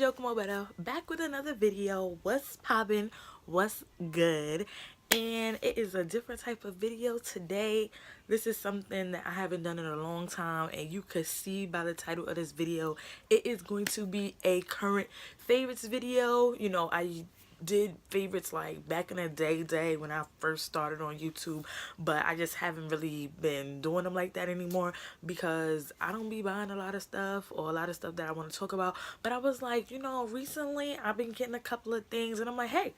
Yoko better back with another video. What's poppin'? What's good? And it is a different type of video today. This is something that I haven't done in a long time, and you could see by the title of this video, it is going to be a current favorites video. You know, I did favorites like back in the day when I first started on YouTube, but I just haven't really been doing them like that anymore because I don't be buying a lot of stuff or a lot of stuff that I want to talk about. But I was like, you know, recently I've been getting a couple of things and I'm like, hey,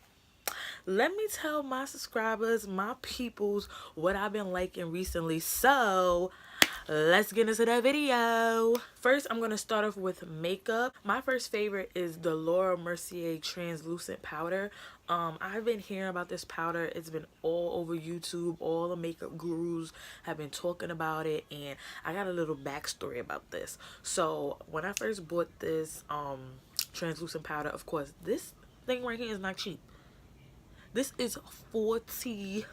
let me tell my subscribers, my peoples, what I've been liking recently. So let's get into that video. First, I'm going to start off with makeup. My first favorite is the Laura Mercier translucent powder. I've been hearing about this powder. It's been all over YouTube. All the makeup gurus have been talking about it, and I got a little backstory about this. So when I first bought this translucent powder, of course, this thing right here is not cheap. This is $40,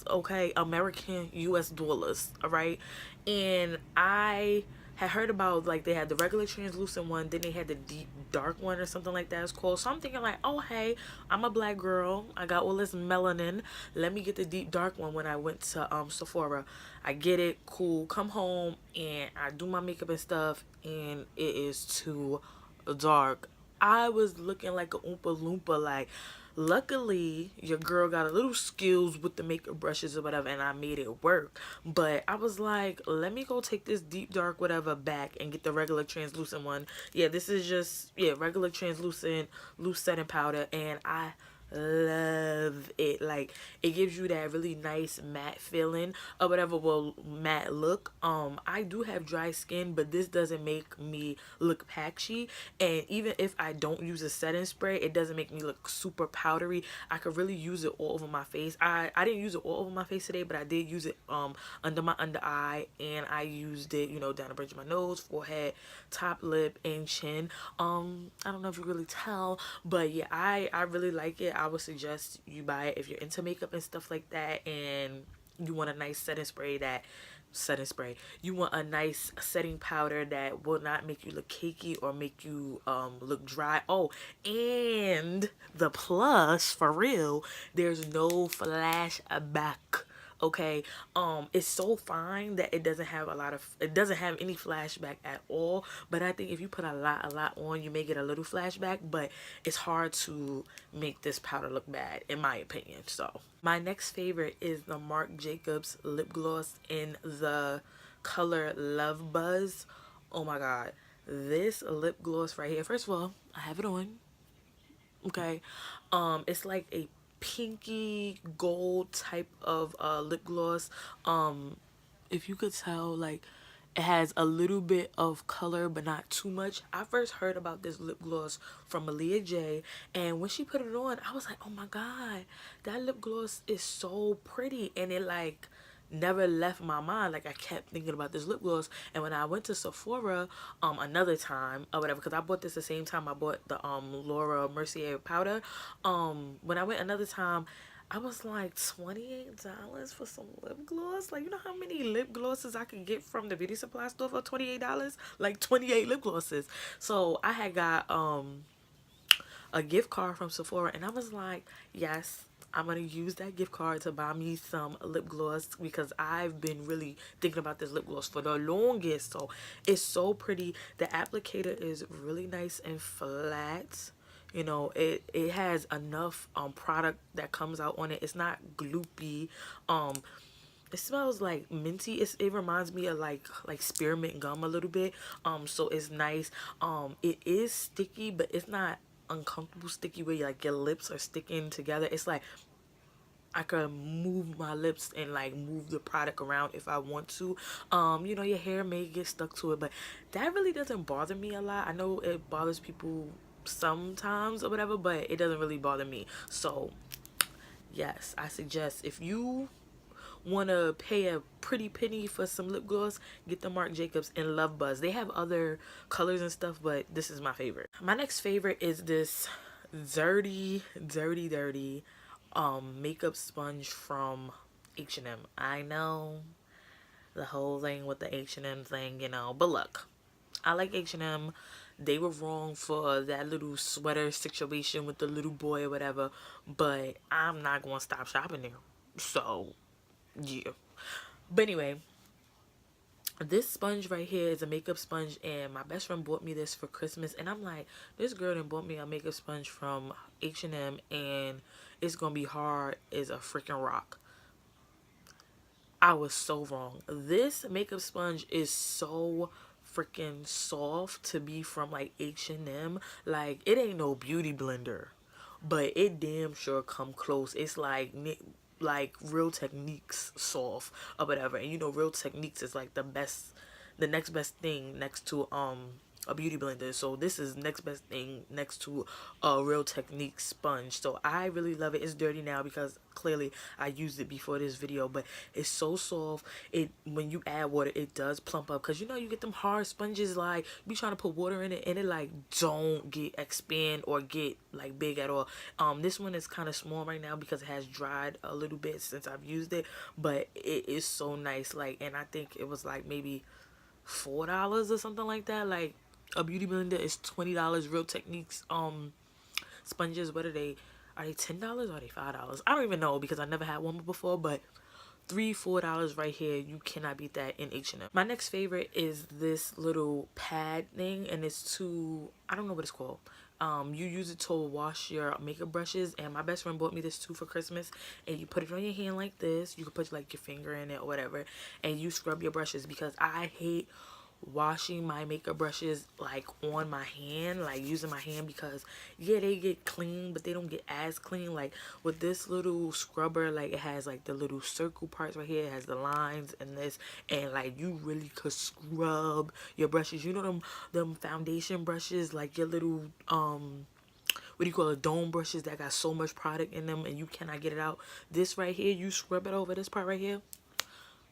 okay, American US dollars, all right. And I had heard about, like, they had the regular translucent one, then they had the deep dark one or something like that it's called. So I'm thinking like, oh hey, I'm a black girl, I got all this melanin, let me get the deep dark one. When I went to Sephora, I get it, cool, come home and I do my makeup and stuff, and it is too dark. I was looking like a Oompa Loompa. Like, luckily your girl got a little skills with the makeup brushes or whatever, and I made it work. But I was like, let me go take this deep dark whatever back and get the regular translucent one. Yeah, this is just, yeah, regular translucent loose setting powder, and I love it. Like, it gives you that really nice matte feeling or whatever, well, matte look. I do have dry skin, but this doesn't make me look patchy, and even if I don't use a setting spray, it doesn't make me look super powdery. I could really use it all over my face. I didn't use it all over my face today, but I did use it under my under eye, and I used it, you know, down the bridge of my nose, forehead, top lip, and chin. I don't know if you really tell, but yeah, I really like it. I would suggest you buy it if you're into makeup and stuff like that, and you want a nice you want a nice setting powder that will not make you look cakey or make you look dry. Oh, and the plus, for real, there's no flashback. Okay, it's so fine that it doesn't have any flashback at all. But I think if you put a lot on, you may get a little flashback, but it's hard to make this powder look bad, in my opinion. So my next favorite is the Marc Jacobs lip gloss in the color Love Buzz. Oh my god, this lip gloss right here, first of all, I have it on, okay. It's like a pinky gold type of lip gloss. If you could tell, like, it has a little bit of color but not too much. I first heard about this lip gloss from Malia J, and when she put it on, I was like, oh my god, that lip gloss is so pretty, and it like never left my mind. Like, I kept thinking about this lip gloss. And when I went to Sephora another time or whatever, because I bought this the same time I bought the Laura Mercier powder, when I went another time, I was like, $28 for some lip gloss? Like, you know how many lip glosses I could get from the beauty supply store for $28? Like 28 lip glosses. So I had got a gift card from Sephora, and I was like, yes, I'm gonna use that gift card to buy me some lip gloss, because I've been really thinking about this lip gloss for the longest. So it's so pretty. The applicator is really nice and flat. You know, it has enough product that comes out on it. It's not gloopy. It smells like minty. It reminds me of like spearmint gum a little bit. So it's nice. It is sticky, but it's not uncomfortable sticky where like your lips are sticking together. It's like I could move my lips and like move the product around if I want to. You know, your hair may get stuck to it, but that really doesn't bother me a lot. I know it bothers people sometimes or whatever, but it doesn't really bother me. So yes, I suggest, if you want to pay a pretty penny for some lip gloss, get the Marc Jacobs in Love Buzz. They have other colors and stuff, but this is my favorite. My next favorite is this dirty makeup sponge from H&M. I know the whole thing with the H&M thing, you know, but look, I like H&M. they were wrong for that little sweater situation with the little boy or whatever, but I'm not gonna stop shopping there. So yeah. But anyway, this sponge right here is a makeup sponge, and my best friend bought me this for Christmas, and I'm like, this girl done bought me a makeup sponge from H&M, and it's gonna be hard as a freaking rock. I was so wrong. This makeup sponge is so freaking soft to be from like H&M. Like, it ain't no beauty blender, but it damn sure come close. It's like Real Techniques soft or whatever. And you know, Real Techniques is like the next best thing next to a beauty blender. So this is next best thing next to a Real Technique sponge. So I really love it. It's dirty now because clearly I used it before this video, but it's so soft. It, when you add water, it does plump up, because you know you get them hard sponges, like you be trying to put water in it and it like don't get expand or get like big at all. This one is kind of small right now because it has dried a little bit since I've used it, but it is so nice. Like, and I think it was like maybe $4 or something like that. Like, a beauty blender is $20. Real Techniques sponges, what are they? Are they $10 or are they $5? I don't even know because I never had one before, but $3-4 right here. You cannot beat that in H&M. My next favorite is this little pad thing, and it's to, I don't know what it's called. You use it to wash your makeup brushes, and my best friend bought me this too for Christmas, and you put it on your hand like this. You can put like your finger in it or whatever, and you scrub your brushes, because I hate washing my makeup brushes like on my hand, like using my hand, because yeah, they get clean but they don't get as clean. Like with this little scrubber, like it has like the little circle parts right here, it has the lines and this, and like you really could scrub your brushes. You know them foundation brushes, like your little what do you call it, dome brushes that got so much product in them and you cannot get it out. This right here, you scrub it over this part right here,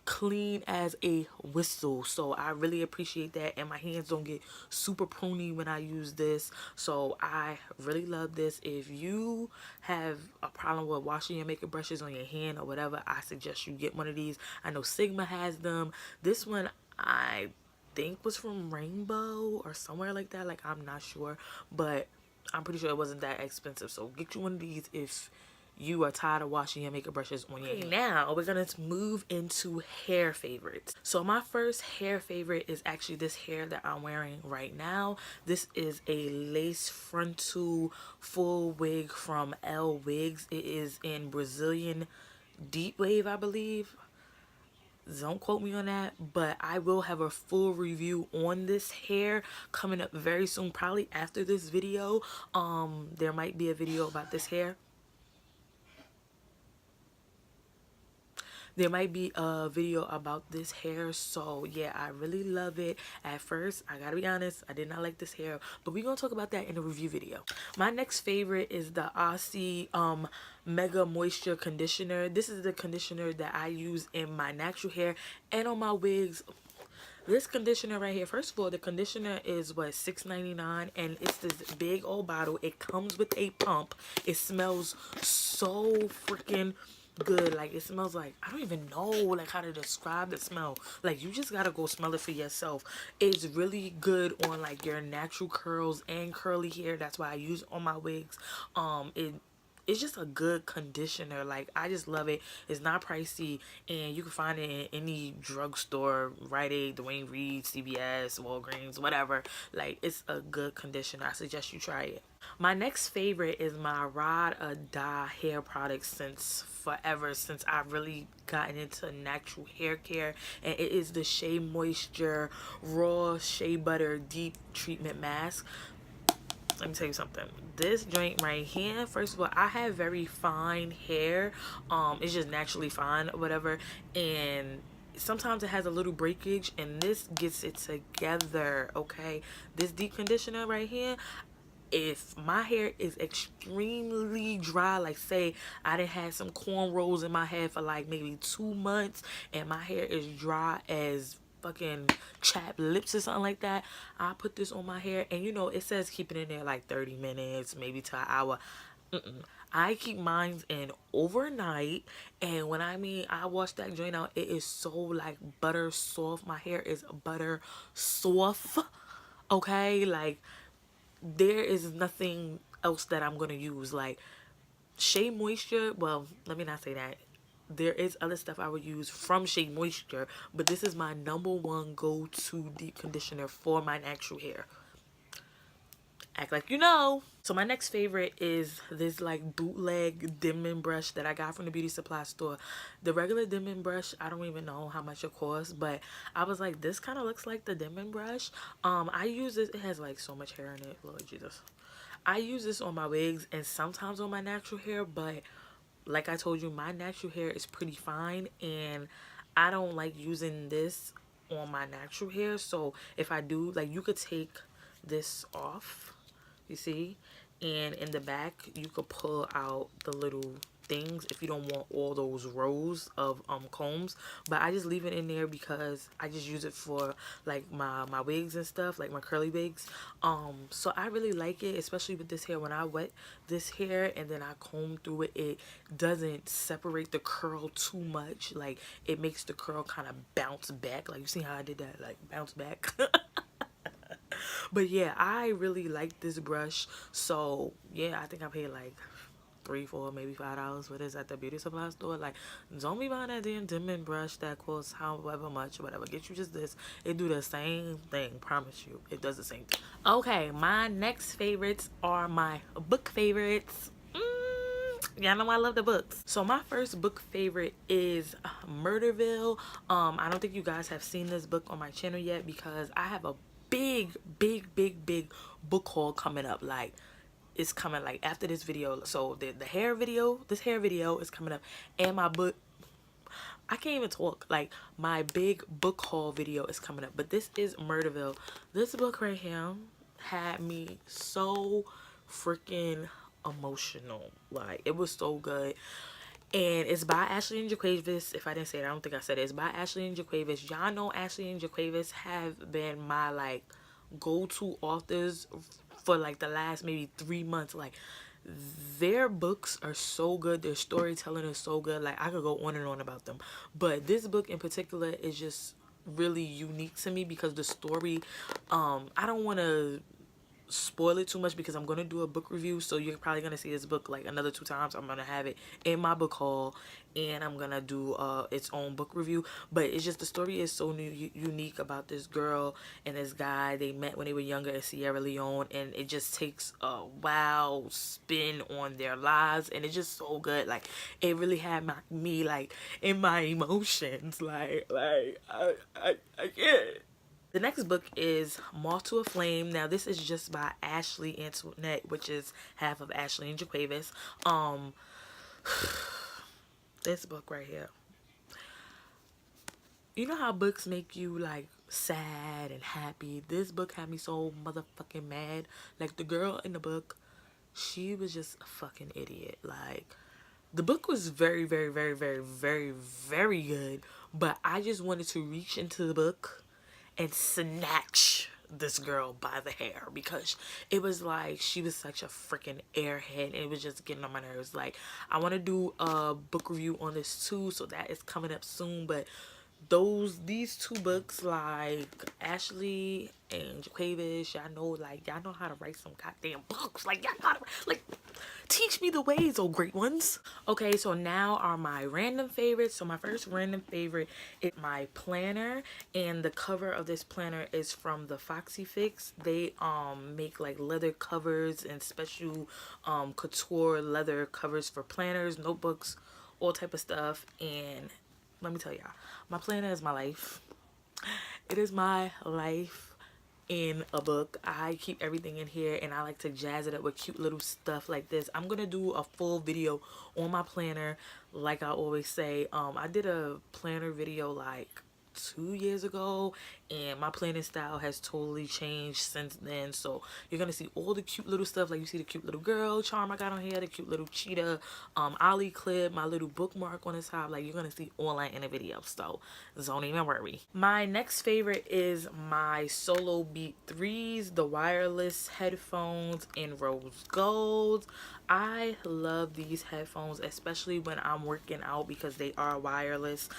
clean as a whistle. So I really appreciate that, and my hands don't get super pruny when I use this. So I really love this. If you have a problem with washing your makeup brushes on your hand or whatever, I suggest you get one of these. I know Sigma has them. This one I think was from Rainbow or somewhere like that. Like, I'm not sure, but I'm pretty sure it wasn't that expensive. So get you one of these if you are tired of washing your makeup brushes on your hair. Now we're gonna move into hair favorites. So my first hair favorite is actually this hair that I'm wearing right now. This is a lace frontal full wig from L Wigs. It is in Brazilian deep wave, I believe. Don't quote me on that, but I will have a full review on this hair coming up very soon, probably after this video. There might be a video about this hair. There might be a video about this hair. So yeah, I really love it. At first, I gotta be honest, I did not like this hair, but we're gonna talk about that in a review video. My next favorite is the Aussie Mega Moisture conditioner. This is the conditioner that I use in my natural hair and on my wigs. This conditioner right here, first of all, the conditioner is what, $6.99, and it's this big old bottle. It comes with a pump. It smells so freaking good. Like, it smells like, I don't even know like how to describe the smell. Like, you just gotta go smell it for yourself. It's really good on like your natural curls and curly hair. That's why I use it on my wigs. It's just a good conditioner. Like, I just love it. It's not pricey, and you can find it in any drugstore, Rite Aid, Dwayne Reed, CVS, Walgreens, whatever. Like, it's a good conditioner. I suggest you try it. My next favorite is my ride or die hair product since forever, since I've really gotten into natural hair care, and it is the Shea Moisture Raw Shea Butter Deep Treatment Mask. Let me tell you something. This joint right here, first of all, I have very fine hair. It's just naturally fine or whatever, and sometimes it has a little breakage, and this gets it together. Okay, this deep conditioner right here, if my hair is extremely dry, like say I done had some cornrows in my hair for like maybe 2 months, and my hair is dry as fucking chapped lips or something like that, I put this on my hair, and you know, it says keep it in there like 30 minutes, maybe to an hour. I keep mine in overnight, and when I mean I wash that joint out, it is so like butter soft. My hair is butter soft. Okay, like there is nothing else that I'm gonna use. Like Shea Moisture, well, let me not say that. There is other stuff I would use from Shea Moisture, but this is my number one go-to deep conditioner for my natural hair. Act like you know. So my next favorite is this like bootleg Denman brush that I got from the beauty supply store. The regular Denman brush, I don't even know how much it costs, but I was like, this kind of looks like the Denman brush. I use this. It has like so much hair in it. Lord Jesus. I use this on my wigs and sometimes on my natural hair, but like I told you, my natural hair is pretty fine and I don't like using this on my natural hair. So if I do, like, you could take this off, you see, and in the back you could pull out the little things if you don't want all those rows of combs. But I just leave it in there because I just use it for like my wigs and stuff, like my curly wigs. So I really like it, especially with this hair. When I wet this hair and then I comb through it, it doesn't separate the curl too much. Like it makes the curl kind of bounce back. Like you see how I did that, like bounce back. But yeah, I really like this brush. So yeah, I think I paid like $3, $4, maybe $5 for this at the beauty supply store. Like, don't be buying that damn Denman brush that costs however much or whatever. Get you just this. It do the same thing. Promise you, it does the same thing. Okay, my next favorites are my book favorites. Y'all know I love the books. So my first book favorite is Murderville. I don't think you guys have seen this book on my channel yet because I have a big book haul coming up. Like, it's coming like after this video. So the hair video, this hair video is coming up, and my book, I can't even talk, like my big book haul video is coming up. But this is Murderville. This book right here had me so freaking emotional. Like, it was so good. And it's by Ashley and Jaquavis. If I didn't say it, I don't think I said it. It's by Ashley and Jaquavis. Y'all know Ashley and Jaquavis have been my like go-to authors for like the last maybe 3 months. Like, their books are so good, their storytelling is so good. Like, I could go on and on about them, but this book in particular is just really unique to me because the story, I don't want to spoil it too much because I'm gonna do a book review, so you're probably gonna see this book like another 2 times. I'm gonna have it in my book haul and I'm gonna do its own book review. But it's just, the story is so unique about this girl and this guy. They met when they were younger in Sierra Leone, and it just takes a wow spin on their lives, and it's just so good. Like, it really had me like in my emotions. Like I can't. The next book is Moth to a Flame. Now, this is just by Ashley Antoinette, which is half of Ashley and Jaquavis. This book right here. You know how books make you like sad and happy? This book had me so motherfucking mad. Like, the girl in the book, she was just a fucking idiot. Like, the book was very good, but I just wanted to reach into the book and snatch this girl by the hair because it was like she was such a freaking airhead, and it was just getting on my nerves. Like, I want to do a book review on this too, so that is coming up soon. But these two books, like Ashley and Jaquavis, y'all know how to write some goddamn books. Like, y'all gotta, like, teach me the ways, oh great ones. Okay, so now are my random favorites. So my first random favorite is my planner, and the cover of this planner is from the Foxy Fix. They make like leather covers and special couture leather covers for planners, notebooks, all type of stuff. And let me tell y'all, my planner is my life. It is my life in a book. I keep everything in here, and I like to jazz it up with cute little stuff like this. I'm gonna do a full video on my planner, like I always say. I did a planner video like 2 years ago, and my planning style has totally changed since then. So you're gonna see all the cute little stuff. Like, you see the cute little girl charm I got on here, the cute little cheetah ollie clip, my little bookmark on the top. Like, you're gonna see all that in the video, so don't even worry. My next favorite is my Solo Beat 3s, the wireless headphones in rose gold. I love these headphones, especially when I'm working out, because they are wireless.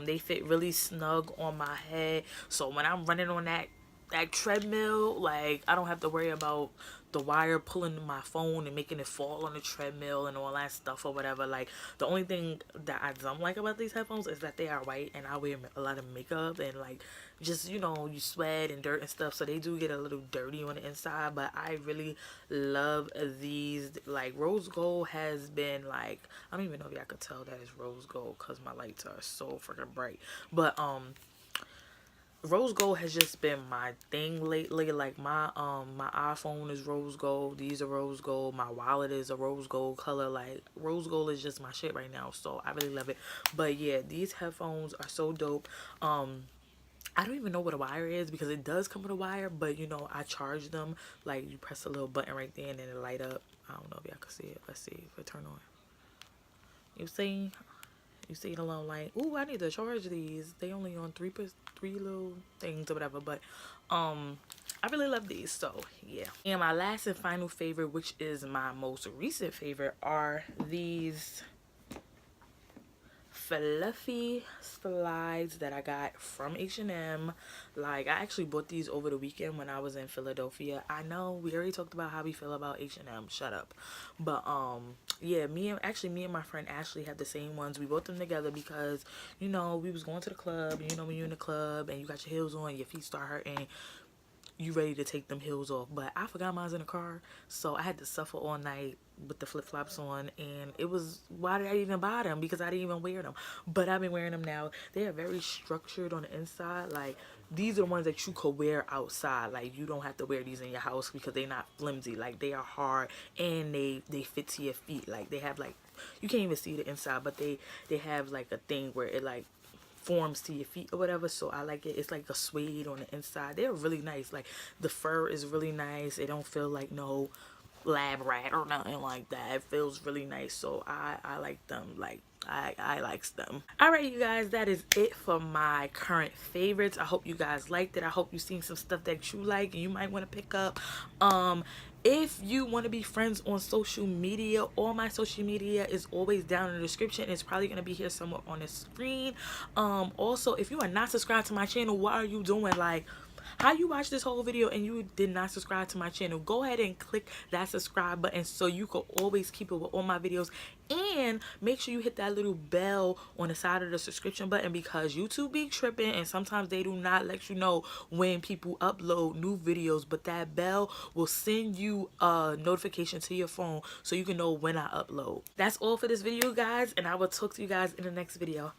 They fit really snug on my head, so when I'm running on that that treadmill, like I don't have to worry about the wire pulling my phone and making it fall on the treadmill and all that stuff or whatever. Like the only thing that I don't like about these headphones is that they are white and I wear a lot of makeup and like just, you know, you sweat and dirt and stuff, so they do get a little dirty on the inside. But I really love these. Like rose gold has been like, I don't even know if y'all could tell that it's rose gold because my lights are so freaking bright, but rose gold has just been my thing lately. Like my iPhone is rose gold, these are rose gold, my wallet is a rose gold color. Like rose gold is just my shit right now, so I really love it. But yeah, these headphones are so dope. I don't even know what a wire is because it does come with a wire, but you know, I charge them. Like you press a little button right there and then it light up. I don't know if y'all can see it. Let's see if it turn on. You see? You see it alone like, ooh, I need to charge these. They only on three little things or whatever. But I really love these, so yeah. And my last and final favorite, which is my most recent favorite, are these fluffy slides that I got from H&M. Like I actually bought these over the weekend when I was in Philadelphia. I know we already talked about how we feel about H&M, shut up. But yeah, me and my friend Ashley had the same ones. We bought them together because, you know, we was going to the club, and you know when you're in the club and you got your heels on, your feet start hurting, you ready to take them heels off. But I forgot mine in the car, so I had to suffer all night with the flip-flops on, and it was, why did I even buy them? Because I didn't even wear them. But I've been wearing them now. They are very structured on the inside. Like these are the ones that you could wear outside. Like you don't have to wear these in your house because they're not flimsy. Like they are hard and they fit to your feet. Like they have like, you can't even see the inside, but they have like a thing where it like forms to your feet or whatever, so I like it. It's like a suede on the inside. They're really nice. Like the fur is really nice. It don't feel like no lab rat or nothing like that. It feels really nice, so I like them. Like I likes them. Alright, you guys, that is it for my current favorites. I hope you guys liked it. I hope you seen some stuff that you like and you might want to pick up. If you want to be friends on social media, all my social media is always down in the description. It's probably going to be here somewhere on the screen. Also, if you are not subscribed to my channel, what are you doing? Like, how you watch this whole video and you did not subscribe to my channel? Go ahead and click that subscribe button so you can always keep it with all my videos, and make sure you hit that little bell on the side of the subscription button because YouTube be tripping and sometimes they do not let you know when people upload new videos, but that bell will send you a notification to your phone so you can know when I upload. That's all for this video, guys, and I will talk to you guys in the next video.